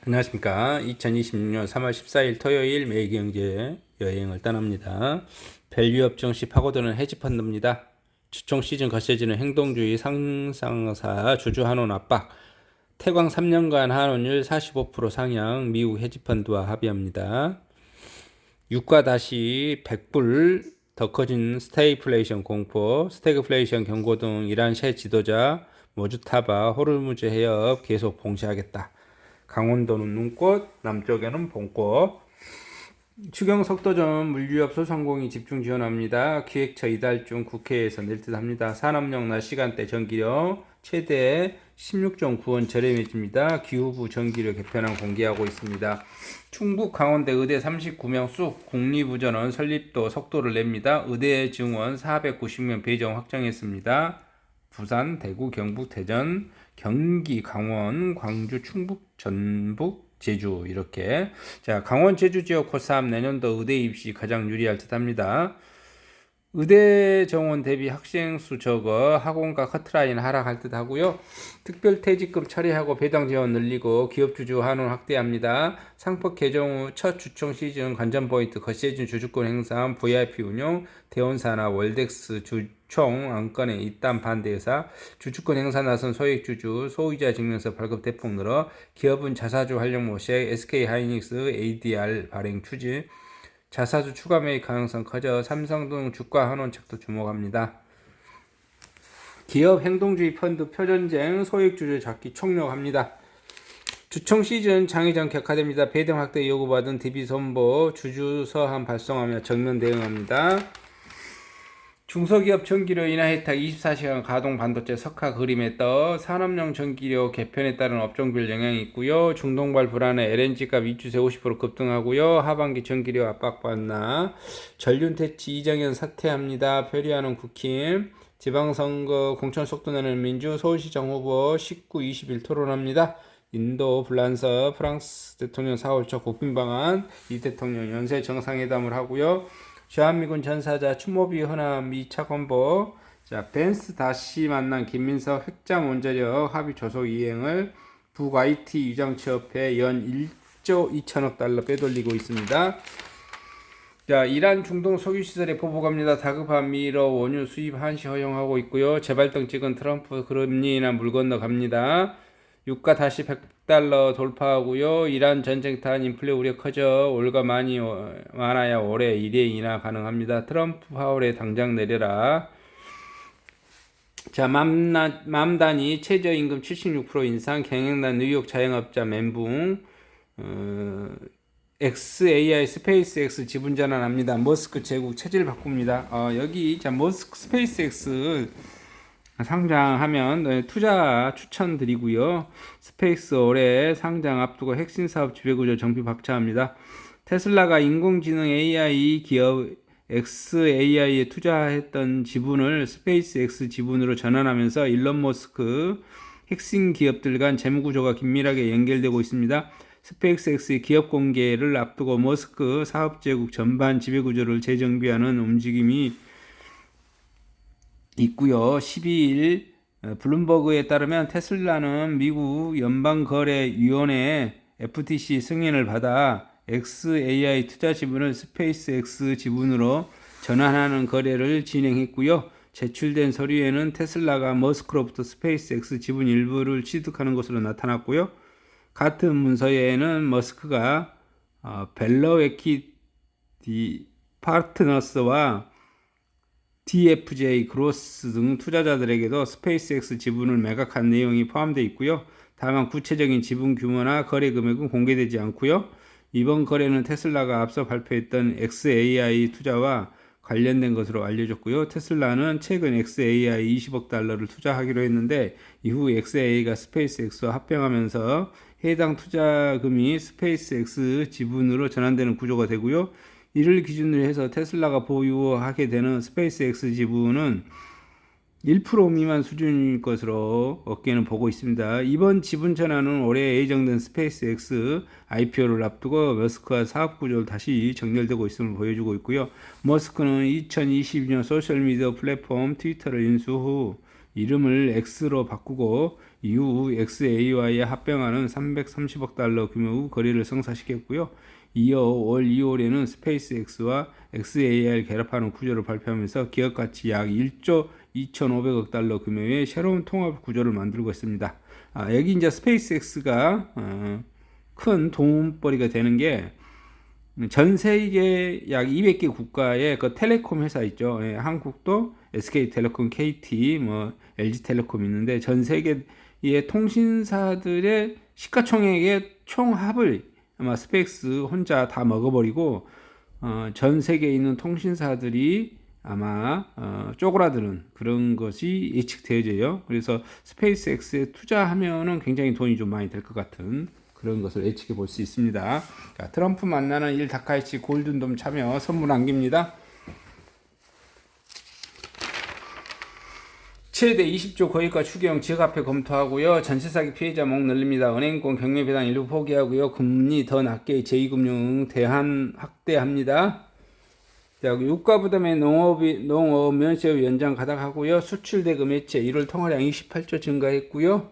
안녕하십니까. 2026년 3월 14일 토요일 매일경제 여행을 떠납니다. 밸류업 증시 파고드는 헤지펀드입니다. 주총 시즌 거세지는 행동주의 상상사 주주 한원 압박, 태광 3년간 한원율 45% 상향, 미국 헤지펀드와 합의합니다. 유가 다시 100불 더 커진 스태그플레이션 공포, 스태그플레이션 경고 등 이란 새 지도자 모주타바 호르무즈 해협 계속 봉쇄하겠다. 강원도는 눈꽃, 남쪽에는 봄꽃. 추경 속도전 물류업 소상공인 집중 지원합니다. 기획처 이달 중 국회에서 낼 듯합니다. 산업용 낮 시간대 전기료 최대 16.9원 저렴해집니다. 기후부 전기료 개편안 공개하고 있습니다. 충북 강원대 의대 39명 쑥 국립의전원 설립도 속도를 냅니다. 의대 증원 490명 배정 확정했습니다. 부산, 대구, 경북, 대전, 경기, 강원, 광주, 충북, 전북, 제주 이렇게. 자, 강원 제주 지역 고3 내년도 의대 입시 가장 유리할 듯합니다. 의대 정원 대비 학생 수 적어 학원가 커트라인 하락할 듯 하고요. 특별퇴직금 처리하고 배당 지원 늘리고 기업 주주 한원 확대합니다. 상법 개정 후 첫 주총 시즌 관전 포인트 거시해진 주주권 행사, VIP 운용, 대원사나 월덱스 주총 안건에 입단 반대 의사, 주주권 행사 나선 소액 주주, 소유자 증명서 발급 대폭 늘어, 기업은 자사주 활용 모색, SK하이닉스 ADR 발행 추진, 자사주 추가 매입 가능성 커져 삼성 등 주가 환원책도 주목합니다. 기업 행동주의 펀드 표전쟁 소액주주 잡기 총력합니다. 주총 시즌 장의전 격화됩니다. 배당 확대 요구받은 DB손보 주주서한 발송하며 정면 대응합니다. 중소기업 전기료 인하 혜택 24시간 가동 반도체 석화 그림에 떠 산업용 전기료 개편에 따른 업종별 영향이 있고요. 중동발 불안해 LNG값 이주세 50% 급등하고요. 하반기 전기료 압박받나. 전륜 퇴치 이정현 사퇴합니다. 표리하는 국힘. 지방선거 공천 속도 내는 민주 서울시장 후보 19, 20일 토론합니다. 인도 불란서 프랑스 대통령 4월 초 국빈 방한, 이 대통령 연쇄 정상회담을 하고요. 주한미군 전사자 추모비 헌합 미차 건보. 자, 벤스 다시 만난 김민석 핵잠 원자력 합의 조속 이행을 북 IT 유장취업회 연 1조 2천억 달러 빼돌리고 있습니다. 자, 이란 중동 석유시설에 보복합니다. 다급한 미러 원유 수입 한시 허용하고 있고요. 재발등 찍은 트럼프 금리나 물 건너 갑니다. 유가 다시 100달러 돌파하고요. 이란 전쟁탄 인플레 우려 커져 올가 많아야 올해 1회 인하 가능합니다. 트럼프 파월에 당장 내려라. 자, 맘단이 최저임금 76% 인상, 경영난 뉴욕 자영업자 멘붕, XAI 스페이스X 지분 전환합니다. 머스크 제국 체질 바꿉니다. 여기 자 머스크 스페이스X 상장하면 투자 추천드리고요. 스페이스 올해 상장 앞두고 핵심 사업 지배구조 정비 박차합니다. 테슬라가 인공지능 AI 기업 XAI에 투자했던 지분을 스페이스X 지분으로 전환하면서 일론 머스크 핵심 기업들 간 재무구조가 긴밀하게 연결되고 있습니다. 스페이스X의 기업 공개를 앞두고 머스크 사업제국 전반 지배구조를 재정비하는 움직임이 있고요. 12일 블룸버그에 따르면 테슬라는 미국 연방거래위원회 FTC 승인을 받아 XAI 투자 지분을 스페이스X 지분으로 전환하는 거래를 진행했고요. 제출된 서류에는 테슬라가 머스크로부터 스페이스X 지분 일부를 취득하는 것으로 나타났고요. 같은 문서에는 머스크가 벨러웨키 파트너스와 DFJ 그로스 등 투자자들에게도 스페이스X 지분을 매각한 내용이 포함되어 있고요. 다만 구체적인 지분 규모나 거래 금액은 공개되지 않고요. 이번 거래는 테슬라가 앞서 발표했던 XAI 투자와 관련된 것으로 알려졌고요. 테슬라는 최근 XAI 20억 달러를 투자하기로 했는데 이후 XAI가 스페이스X와 합병하면서 해당 투자금이 스페이스X 지분으로 전환되는 구조가 되고요. 이를 기준으로 해서 테슬라가 보유하게 되는 스페이스X 지분은 1% 미만 수준일 것으로 업계는 보고 있습니다. 이번 지분 전환은 올해 예정된 스페이스X IPO를 앞두고 머스크와 사업 구조를 다시 정렬되고 있음을 보여주고 있고요. 머스크는 2022년 소셜미디어 플랫폼 트위터를 인수 후 이름을 X로 바꾸고 이후 XAY에 합병하는 330억 달러 규모의 거래를 성사시켰고요. 이어 올 2월에는 스페이스X와 XAI를 결합하는 구조를 발표하면서 기업 가치 약 1조 2,500억 달러 규모의 새로운 통합 구조를 만들고 있습니다. 여기 이제 스페이스X가 큰 돈벌이가 되는 게 전 세계 약 200개 국가의 그 텔레콤 회사 있죠. 예, 한국도 SK텔레콤, KT, 뭐 LG텔레콤 있는데 전 세계의 통신사들의 시가총액의 총합을 아마 스페이스 혼자 다 먹어버리고 전 세계에 있는 통신사들이 아마 쪼그라드는 그런 것이 예측되어져요. 그래서 스페이스X에 투자하면은 굉장히 돈이 좀 많이 될 것 같은 그런 것을 예측해 볼 수 있습니다. 자, 트럼프 만나는 일 다카이치 골든돔 참여 선물 안깁니다. 최대 20조 거액과 추경 지역화폐 검토하고요. 전세사기 피해자 목 늘립니다. 은행권 경매배당 일부 포기하고요. 금리 더 낮게 제2금융 대한 확대합니다. 자, 유가 부담의 농업 면세업 연장 가닥하고요. 수출 대금 해체 1월 통화량 28조 증가했고요.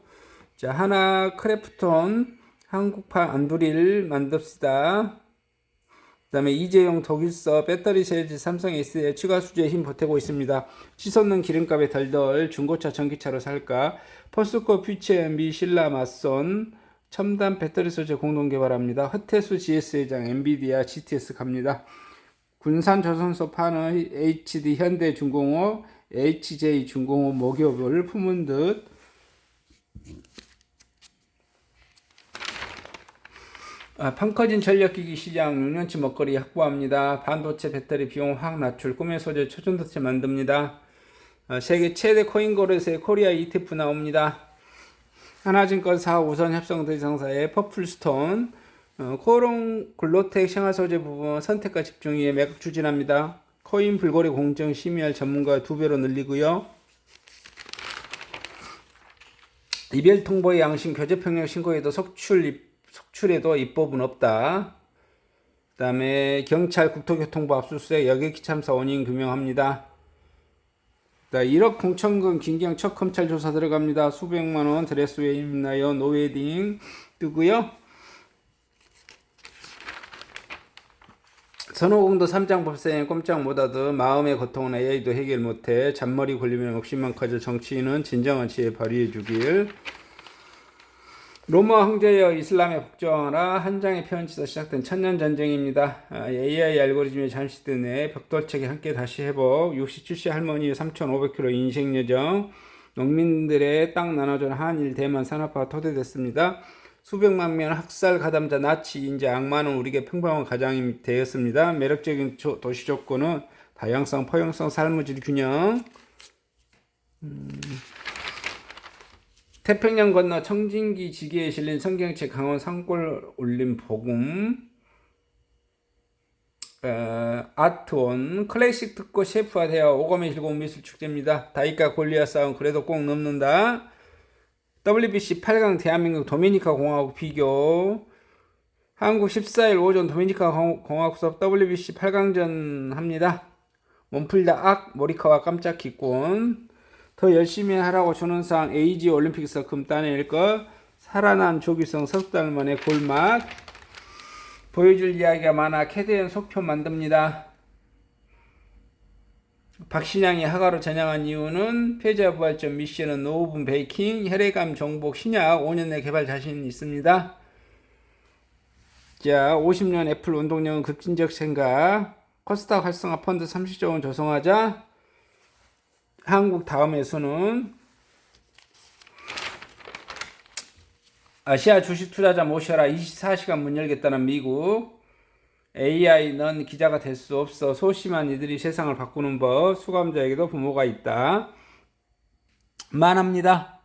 자, 하나 크래프톤 한국판 안두릴 만듭시다. 그 다음에 이재용 독일서 배터리 셀즈 삼성 S에 추가 수주에 힘 보태고 있습니다. 치솟는 기름값에 덜덜 중고차 전기차로 살까? 포스코 퓨처엠비 신라 맞선 첨단 배터리 소재 공동 개발합니다. 허태수 GS 회장 엔비디아 GTS 갑니다. 군산 조선소 파는 HD 현대중공업 HJ중공업 모기업을 품은 듯 판 커진 전력기기 시장 6년치 먹거리 확보합니다. 반도체 배터리 비용 확 낮출 꿈의 소재 초전도체 만듭니다. 세계 최대 코인 거래소에 코리아 ETF 나옵니다. 하나증권사 우선 협상 대상사의 퍼플스톤 코롱 글로텍 생활소재 부분 선택과 집중 위에 매각 추진합니다. 코인 불거래 공정 심의할 전문가 2배로 늘리고요. 이별 통보의 양심 교제 평형 신고에도 속출에도 입법은 없다. 그 다음에 경찰 국토교통부 압수수색 여객기 참사 원인 규명합니다. 1억 공천금 김경 첫 검찰 조사 들어갑니다. 수백만원 드레스웨어 입나요 노웨딩 뜨고요. 선호공도 3장 법사에 꼼짝 못하듯 마음의 고통은 AI도 해결 못해 잔머리 굴리면 욕심만 커져 정치인은 진정한 지혜 발휘해 주길. 로마 황제여 이슬람에 복종하라. 한 장의 편지에서 시작된 천년전쟁입니다. AI 알고리즘에 잠시드네 벽돌책이 함께 다시 회복. 67세 할머니 3,500km 인생여정. 농민들의 땅 나눠주는 한일 대만 산업화가 토대됐습니다. 수백만 명 학살 가담자 나치 인재 악마는 우리에게 평범한 가장이 되었습니다. 매력적인 도시 조건은 다양성, 포용성, 삶의 질 균형. 태평양 건너 청진기 지게에 실린 성경책 강원 산골 올림 복음. 아트원 클래식 듣고 셰프가 되어 오감의 즐거운 미술 축제입니다. 다이카 골리앗 싸움 그래도 꼭 넘는다. WBC 8강 대한민국 도미니카 공화국 비교. 한국 14일 오전 도미니카 공화국 수업 WBC 8강전 합니다. 몸풀다 악 모리카와 깜짝 기권. 더 열심히 하라고 주는 상 AG 올림픽에서 금 따낼 것. 살아난 조규성 석 달 만에 골맛. 보여줄 이야기가 많아 캐대현 속표 만듭니다. 박신양이 하가로 전향한 이유는 패자부활전 미션은 노후분 베이킹 혈액암 정복 신약 5년 내 개발 자신 있습니다. 자, 50년 애플 운동량은 급진적 생각. 코스닥 활성화 펀드 30조 원 조성하자. 한국 다음의 수는 아시아 주식 투자자 모셔라. 24시간 문 열겠다는 미국. AI 넌 기자가 될 수 없어. 소심한 이들이 세상을 바꾸는 법. 수감자에게도 부모가 있다. 만합니다.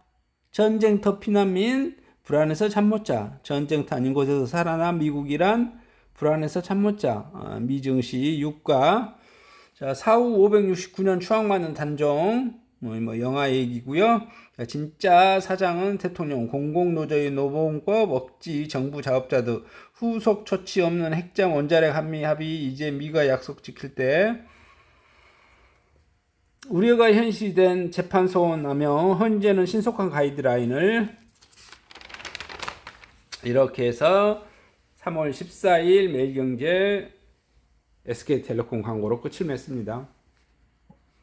전쟁터 피난민 불안해서 잠 못 자. 전쟁터 아닌 곳에서 살아난 미국이란 불안해서 잠 못 자. 미증시 유가. 자, 사후 569년 추앙받는 단종. 뭐 영화 얘기고요. 자, 진짜 사장은 대통령, 공공노조의 노동법, 억지, 정부 자업자들, 후속 조치 없는 핵잠 원자력 한미 합의, 이제 미가 약속 지킬 때. 우려가 현실된 재판 소원하며 현재는 신속한 가이드라인을 이렇게 해서 3월 14일 매일경제 SK텔레콤 광고로 끝을 맺습니다.